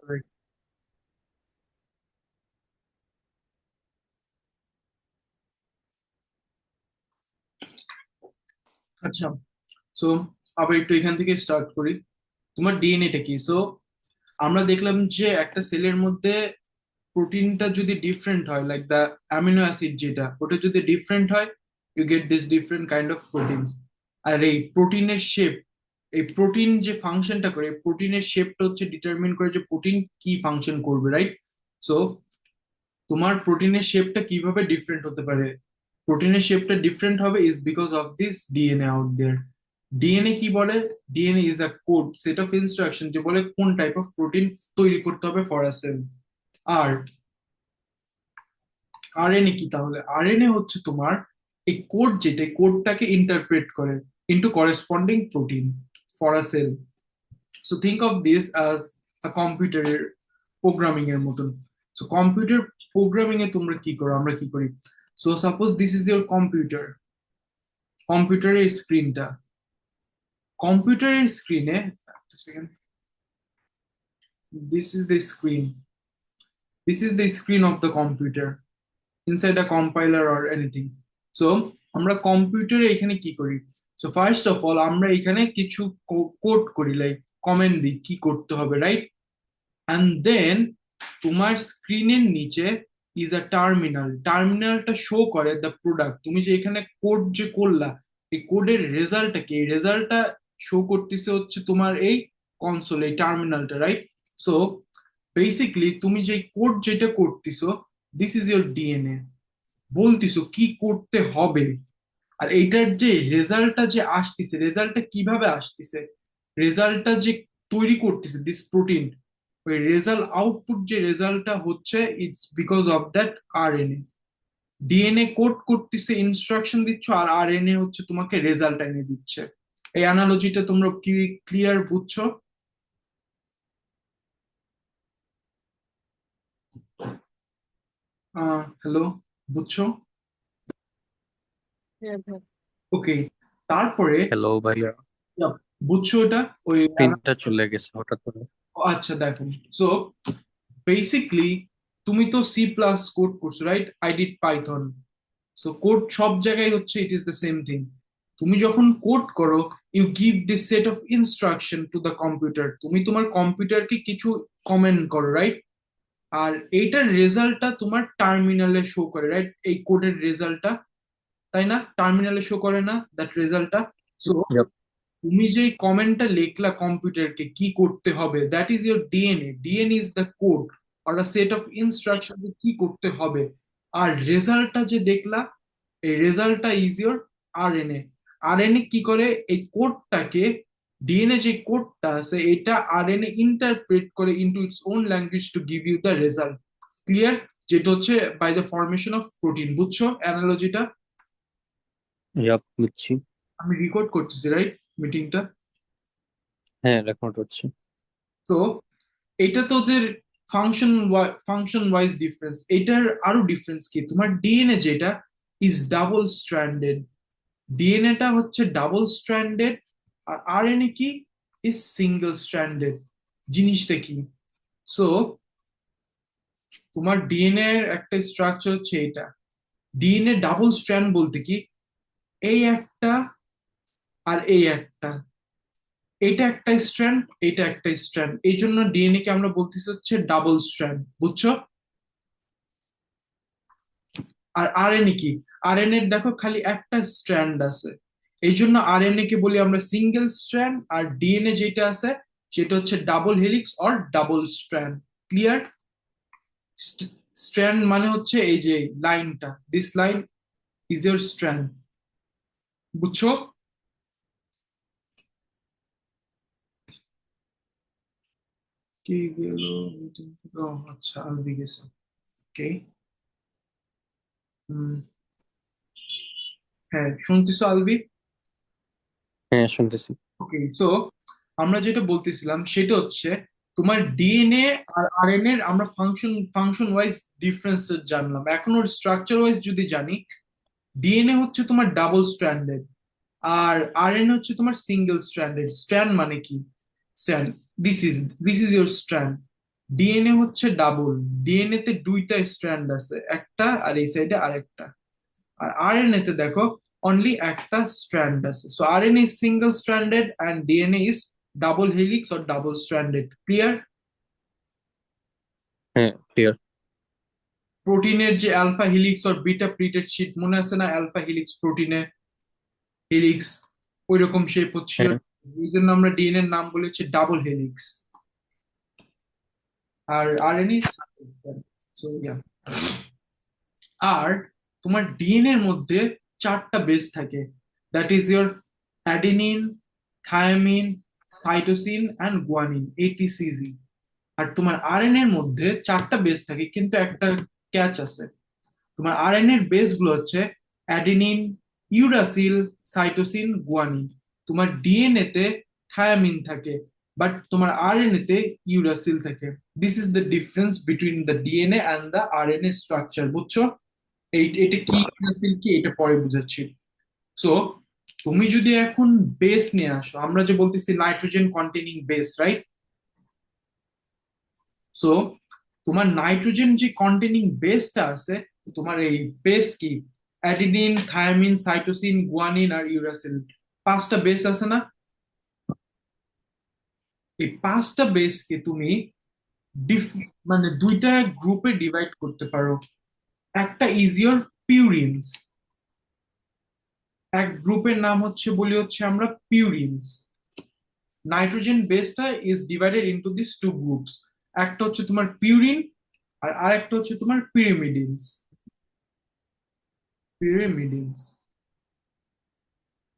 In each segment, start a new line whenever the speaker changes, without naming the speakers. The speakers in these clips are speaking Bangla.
Correct. আচ্ছা, সো আবার একটু এখান থেকে স্টার্ট করি। তোমার ডিএনএটা কি? সো আমরা দেখলাম যে একটা সেলের মধ্যে প্রোটিনটা যদি ডিফারেন্ট হয়, লাইক দ্য অ্যামিনো অ্যাসিড যেটা, ওটা যদি ডিফারেন্ট হয়, you get this different kind of proteins. আর এই প্রোটিনের শেপ, এই প্রোটিন যে ফাংশনটা করে, প্রোটিনের শেপটা হচ্ছে ডিটারমিন করে যে প্রোটিন কি ফাংশন করবে, রাইট? সো তোমার প্রোটিনের শেপটা কিভাবে ডিফারেন্ট হতে পারে? প্রোটিনের শেপটা ডিফারেন্ট হবে is because of this DNA out there. DNA কি বলে? DNA is a code set of instruction যে বলে কোন টাইপ অফ প্রোটিন তৈরি করতে হবে ফর আ সেল। আর আরএনএ কি তাহলে? আরএনএ হচ্ছে তোমার এই কোড, যেটা কোডটাকে ইন্টারপ্রেট করে into corresponding protein for a cell. So think of this as a কম্পিউটারের প্রোগ্রামিং এর মতন। সো কম্পিউটার প্রোগ্রামিং এ তোমরা কি করো, আমরা কি করি? So suppose this is your computer, কম্পিউটারের স্ক্রিনটা, কম্পিউটারের স্ক্রিনে, this is the screen, this is the screen of the computer inside a compiler or anything. So আমরা কম্পিউটারে এখানে কি করি? সো ফার্স্ট অফ অল আমরা এখানে কিছু কোড করি, লাইক কমেন্ট দিই কি করতে হবে, রাইট? অ্যান্ড দেন তোমার স্ক্রিনের নিচে ইজ আ টার্মিনাল, টার্মিনালটা শো করে দ্য প্রোডাক্ট। তুমি যে এখানে কোড যে করলা, এই কোডের রেজাল্টটা কি? এই রেজাল্টটা শো করতেছে হচ্ছে তোমার এই কনসোল, এই টার্মিনালটা, রাইট? সো বেসিকলি তুমি যে কোড যেটা করতেছো, দিস ইজ ইয়োর ডিএনএ, বলতিছো কি করতে হবে। আর এইটার যে রেজাল্টটা যে আসতেছে, রেজাল্টটা কিভাবে আসতেছে, রেজাল্টটা যে তৈরি করতেছে দিস প্রোটিন, ওই রেজাল্ট আউটপুট যে রেজাল্টটা হচ্ছে, it's because of that RNA. DNA code করতেছে, ইনস্ট্রাকশন দিচ্ছ, আর আরএনএ হচ্ছে তোমাকে রেজাল্ট এনে দিচ্ছে। এই অ্যানালজিটা তোমরা কি ক্লিয়ার বুঝছো? হ্যালো, বুঝছো?
হ্যাঁ হ্যাঁ।
ওকে, তারপরে
হ্যালো ভাইয়া,
yeah, বুঝছো এটা? ওই
প্রিন্টটা চলে গেছে হঠাৎ করে।
আচ্ছা দেখো, সো বেসিকলি তুমি তো সি প্লাস কোড করছো, right? I did Python. So code সব জায়গায় হচ্ছে it is the same thing. তুমি যখন কোড করো, you give this set of instruction to the computer, তুমি তোমার কম্পিউটারকে কিছু কমেন্ট করো, রাইট? আর এইটার রেজাল্টটা তোমার টার্মিনালে শো করে, রাইট? এই কোডের রেজাল্টটা, তাই না? টার্মিনালে শো করে না দ্যাট রেজাল্টটা? So
Yep.
তুমি যে কমেন্টটা লিখলা কম্পিউটারকে কি করতে হবে, that is your DNA. DNA is the code আর আ সেট অফ ইনস্ট্রাকশন কি করতে হবে। আর রেজাল্টটা যে দেখলা, এই রেজাল্টটা ইজ ইউর আরএনএ। আরএনএ কি করে? এই কোডটাকে, ডিএনএ যে কোডটা আছে এটা আরএনএ ইন্টারপ্রেট করে into its own language to give you the result. Clear? যেটা হচ্ছে by the formation of protein. বুঝছো অ্যানালজিটা?
বুঝছি।
আমি রেকর্ড করতেছি, রাইট, মিটিংটা?
হ্যাঁ, রেকর্ড হচ্ছে।
তো এটা তো যে ফাংশন, ফাংশন ওয়াইজ ডিফারেন্স, এটার আরো ডিফারেন্স কি? তোমার ডিএনএ যেটা ইজ ডাবল স্ট্র্যান্ডেড, ডিএনএটা হচ্ছে ডাবল স্ট্র্যান্ডেড। আর আরএনএ কি? Is single stranded. জিনিসটা কি? সো তোমার ডিএনএ এর একটা স্ট্রাকচার হচ্ছে এটা। ডিএনএ ডাবল স্ট্র্যান্ড বলতে কি, এই একটা আর এই একটা, এটা একটা স্ট্র্যান্ড, এটা একটা স্ট্র্যান্ড, এই জন্য ডিএনএ কে আমরা বলতেছি হচ্ছে ডাবল স্ট্র্যান্ড। বুঝছো? আর আরএনএ কি? আরএনএ এর দেখো খালি একটা স্ট্র্যান্ড আছে, এই জন্য আরএনএ কে বলি আমরা সিঙ্গেল স্ট্র্যান্ড। আর ডিএনএ যেটা আছে সেটা হচ্ছে double helix or double strand. Clear? Strand মানে হচ্ছে এই যে লাইনটা, this line is your strand. বুঝছো? কি গেল meeting থেকে? ও আচ্ছা, আলবি গেছে। ওকে, হ্যাঁ শুনতেছো আলবি?
হ্যাঁ, শুনতেছি।
ওকে, সো আমরা যেটা বলতেছিলাম সেটা হচ্ছে তোমার ডিএনএ আর আরএনএ এর আমরা ফাংশন ওয়াইজ ডিফারেন্স জানলাম। এখন ওর স্ট্রাকচার ওয়াইজ যদি জানি, ডিএনএ হচ্ছে তোমার ডাবল স্ট্র্যান্ডেড, আর আরএনএ হচ্ছে তোমার সিঙ্গেল স্ট্র্যান্ডেড। স্ট্র্যান্ড মানে কি? Strand, this is this is your strand. DNA হচ্ছে ডাবল। ডিএনএ তে দুইটা স্ট্র্যান্ড আছে, একটা আর এই সাইডে আরেকটা। আর আরএনএ তে দেখো অনলি একটা স্ট্র্যান্ড আছে। So RNA is single stranded and DNA is double helix or double stranded. Clear?
হ্যাঁ, ক্লিয়ার।
প্রোটিনের যে alpha helix or beta প্রিটেড sheet মনে আছে না? অ্যালফা হিলিক্স প্রোটিনে, হেলিক্স ওই রকম শেপ হচ্ছে।
হ্যাঁ,
এই জন্য আমরা ডিএনএ এর নাম বলেছি ডাবল হেলিক্স। আর আরএনএ সো ইয়া। আর তোমার ডিএনএ এর মধ্যে চারটা বেস থাকে, that is your adenine, thymine, cytosine and guanine, ATCG. আর তোমার আরএনএ এর মধ্যে চারটা বেস থাকে, কিন্তু একটা ক্যাচ আছে। তোমার আরএনএ এর বেস গুলো হচ্ছে অ্যাডেনিন, ইউরাসিল, সাইটোসিন, গুয়ানিন। তোমার ডিএনএ তে থায়ামিন থাকে, বাট তোমার আরএনএ তে ইউরাসিল থাকে। This is the difference between the DNA and the RNA structure. বুঝছো? এটা কি ইউরাসিল কি এটা পরে বুঝাচ্ছি। সো তুমি যদি এখন বেস নিয়ে আসো, আমরা যে বলতেছি nitrogen containing base, right? So তোমার নাইট্রোজেন যে কন্টেনিং বেসটা আছে, তোমার এই বেস কি? অ্যাডিনিন, থায়ামিন, সাইটোসিন, গুয়ানিন আর ইউরাসিল। পাঁচটা বেস আছে না? এই পাঁচটা বেসকে তুমি মানে দুইটা গ্রুপে ডিভাইড করতে পারো। একটা ইজ ইয়োর পিউরিনস। এক গ্রুপের নাম হচ্ছে, বলি হচ্ছে আমরা পিউরিনস। নাইট্রোজেন বেসটা is divided into this two groups. একটা হচ্ছে তোমার পিউরিন, আর আরেকটা হচ্ছে তোমার পিরিমিডিনস। পিরিমিডিনস।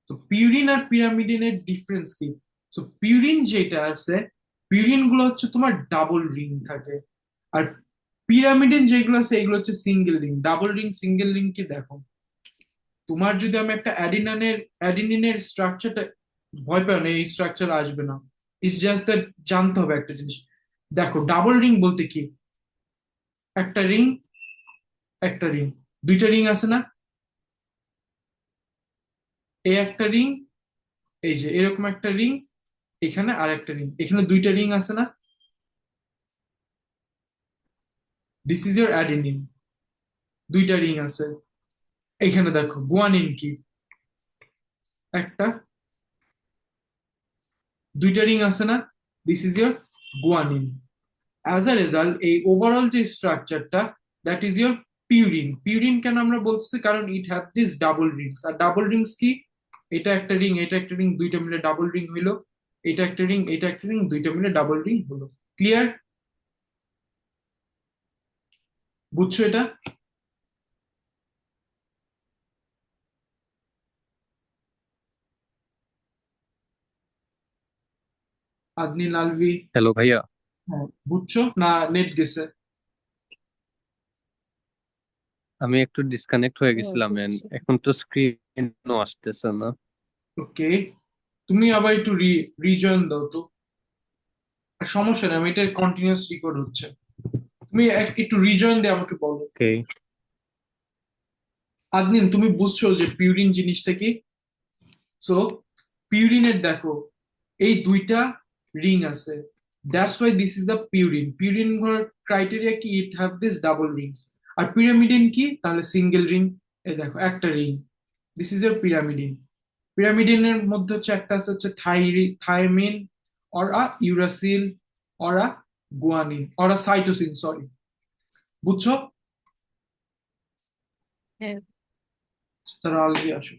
তো পিউরিন আর পিরামিডিনের ডিফারেন্স কি? তো পিউরিন যেটা আছে, পিউরিন গুলো হচ্ছে তোমার ডাবল রিং থাকে। আর পিরামিডিন যেগুলো আছে এগুলো হচ্ছে single ring. Double ring single ring কি দেখো, তোমার যদি আমি একটা অ্যাডিনিনের স্ট্রাকচারটা, ভয় পাও না, এই স্ট্রাকচার আসবে না। ইটস জাস্ট দ্যাট জানতে হবে একটা জিনিস। দেখো ডাবল রিং বলতে কি, একটা রিং, একটা রিং, দুইটা রিং আছে না? এই একটা রিং, এই যে এরকম একটা রিং, এখানে আর একটা রিং, এখানে দুইটা রিং আছে না? দিস ইজ ইয়োর অ্যাডেনিন, দুইটা রিং আছে। এখানে দেখো গুয়ানিন কি, একটা, দুইটা রিং আছে না? This is your guanine. As a result এই ওভারঅল যে স্ট্রাকচারটা, that is your purine. Purine কেন আমরা বলতেছি, কারণ it have this double rings. আর ডাবল রিংস কি? এটা একটা রিং, এটা একটা রিং, দুইটা মিলে ডাবল রিং হইলো। এটা একটা রিং, এটা একটা রিং, দুইটা মিলে ডাবল রিং হলো। ক্লিয়ার? বুঝছো এটা? আদনিন আলভি?
হ্যালো ভাইয়া।
হ্যাঁ, বুঝছো না? নেট গেছে?
আমি একটু ডিসকানেক্ট হয়ে গেছিলাম and এখন তো স্ক্রিনও আসতেছে না।
ওকে, তুমি আবার একটু রিজয়েন দাও তো। আর সমস্যা নেই, আমি এটা কন্টিনিউয়াস রেকর্ড হচ্ছে। তুমি একটু রিজয়েন দিয়ে আমাকে বলো।
ওকে।
আদনিন, তুমি বুঝছো যে পিউরিন জিনিসটা কি? সো পিউরিনের দেখো এই দুইটা রিং আছে, that's why this is a purine. Purine criteria কি? It have this double rings. আর পিরামিডিন কি তাহলে? Single ring. এই দেখো একটা রিং, দিস ইজ এর পিরামিডিন। পিরামিডিনের মধ্যে হচ্ছে একটা আছে হচ্ছে thymine, or a uracil, or a guanine, or a cytosine, sorry. বুঝছো? তারা অলরেডি আসো।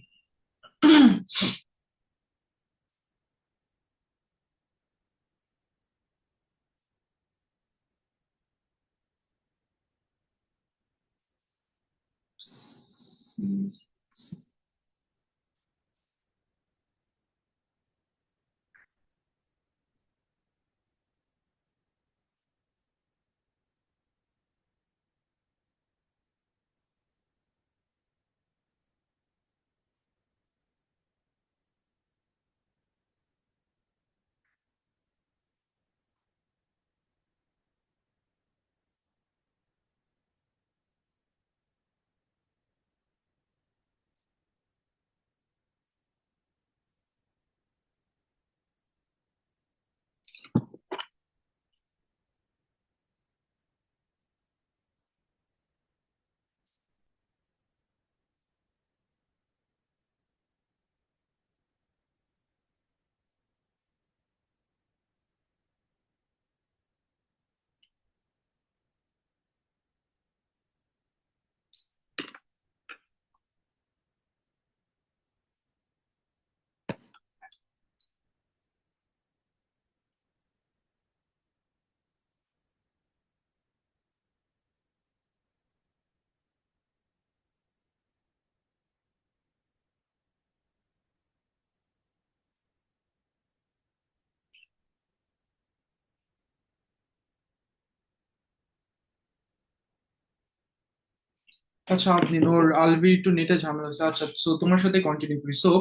আচ্ছা, আপনি ওর আলবি একটু নেটে ঝামেলা হচ্ছে। আচ্ছা, সো তোমার সাথে কন্টিনিউ করি। সো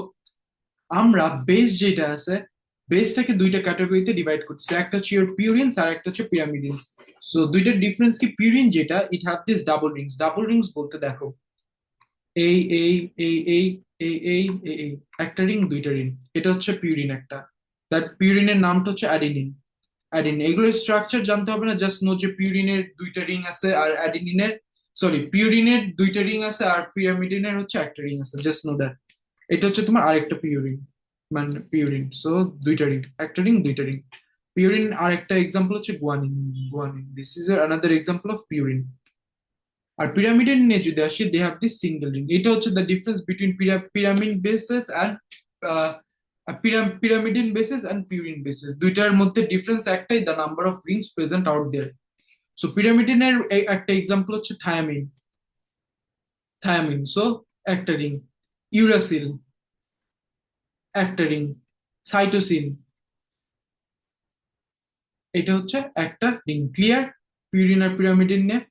আমরা বেস যেটা আছে, বেসটাকে দুইটা ক্যাটাগরিতে ডিভাইড করতেছি, একটা হচ্ছে ইওর পিউরিনস আর একটা হচ্ছে পিরামিডিনস। সো দুইটার ডিফারেন্স কি, পিউরিন যেটা ইট have this double Rings. Double Rings বলতে দেখো এই এই এই এই এই এই এই এই একটা রিং, দুইটা রিং, এটা হচ্ছে পিউরিন একটা। দ্যাট পিউরিনের নামটা হচ্ছে অ্যাডিনিন। অ্যাডিনিন, এগুলোর স্ট্রাকচার জানতে হবে না, জাস্ট নো যে পিউরিনের দুইটা রিং আছে আর অ্যাডিনিনের, সরি, পিউরিনের দুইটা রিং আছে আর পিরামিডিনের হচ্ছে একটা রিং আছে, জাস্ট নো দ্যাট। এটা হচ্ছে তোমার আরেকটা পিউরিন, মানে পিউরিন। সো দুইটা রিং, একটা রিং, দুইটা রিং। পিউরিন আর একটা এক্সাম্পল হচ্ছে guanine. Guanine, this is another example of purine. আর পিরামিডের নিয়ে যদি আসি, they have this single ring. এটা হচ্ছে the difference between pyramid bases and pyrimidine bases and purine bases. দুইটার মধ্যে ডিফারেন্স একটাই, the number of rings present out there. So পিরামিডিনের একটা এক্সাম্পল হচ্ছে থায়ামিন। থায়ামিন, সো একটা রিং। ইউরাসিল, একটা রিং। সাইটোসিন, এটা হচ্ছে একটা রিং। ক্লিয়ার পিউরিন আর পিরামিডিন নিয়ে?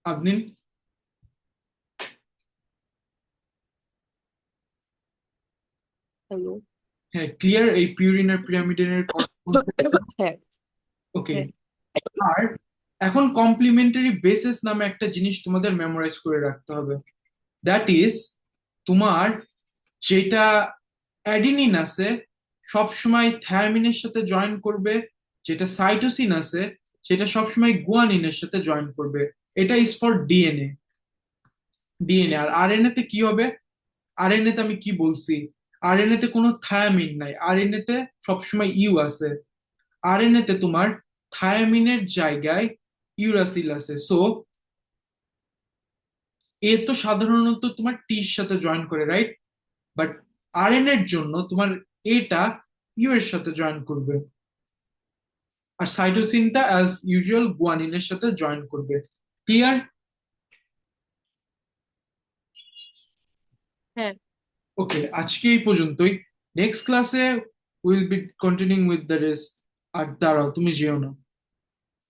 আপনি?
হ্যালো।
হ্যাঁ, ক্লিয়ার এই পিউরিন আর পিরামিডিনের কনসেপ্ট?
হ্যাঁ
ওকে।
হ্যাঁ
আর এখন কমপ্লিমেন্টারি বেসিস নামে একটা জিনিস তোমাদের মেমোরাইজ করে রাখতে হবে। দ্যাট ইজ, তোমার যেটা অ্যাডিনিন আছে সবসময় থায়ামিনের সাথে জয়েন করবে, যেটা সাইটোসিন আছে সেটা সবসময় গুয়ানিনের সাথে জয়েন করবে। এটা ইজ ফর ডিএনএ। ডিএনএ আর আরএনএ তে কি হবে? আরএনএ তে আমি কি বলছি, আরএনএ তে কোনো থায়ামিন নাই, আরএনএ তে সবসময় ইউ আছে। আরএনএ তে তোমার থায়ামিনের জায়গায় ইউরাসিল আছে। সো এ তো সাধারণত তোমার টির সাথে জয়েন করে, রাইট? বাট আরএনএ এর জন্য তোমার এটা ইউ এর সাথে জয়েন করবে, আর সাইটোসিনটা অ্যাজ ইউজুয়াল গুয়ানিনের সাথে জয়েন করবে। ক্লিয়ার?
হ্যাঁ।
ওকে, আজকে এই পর্যন্তই। নেক্সট ক্লাসে will be continuing with the rest. আর দাঁড়াও, তুমি যেও না।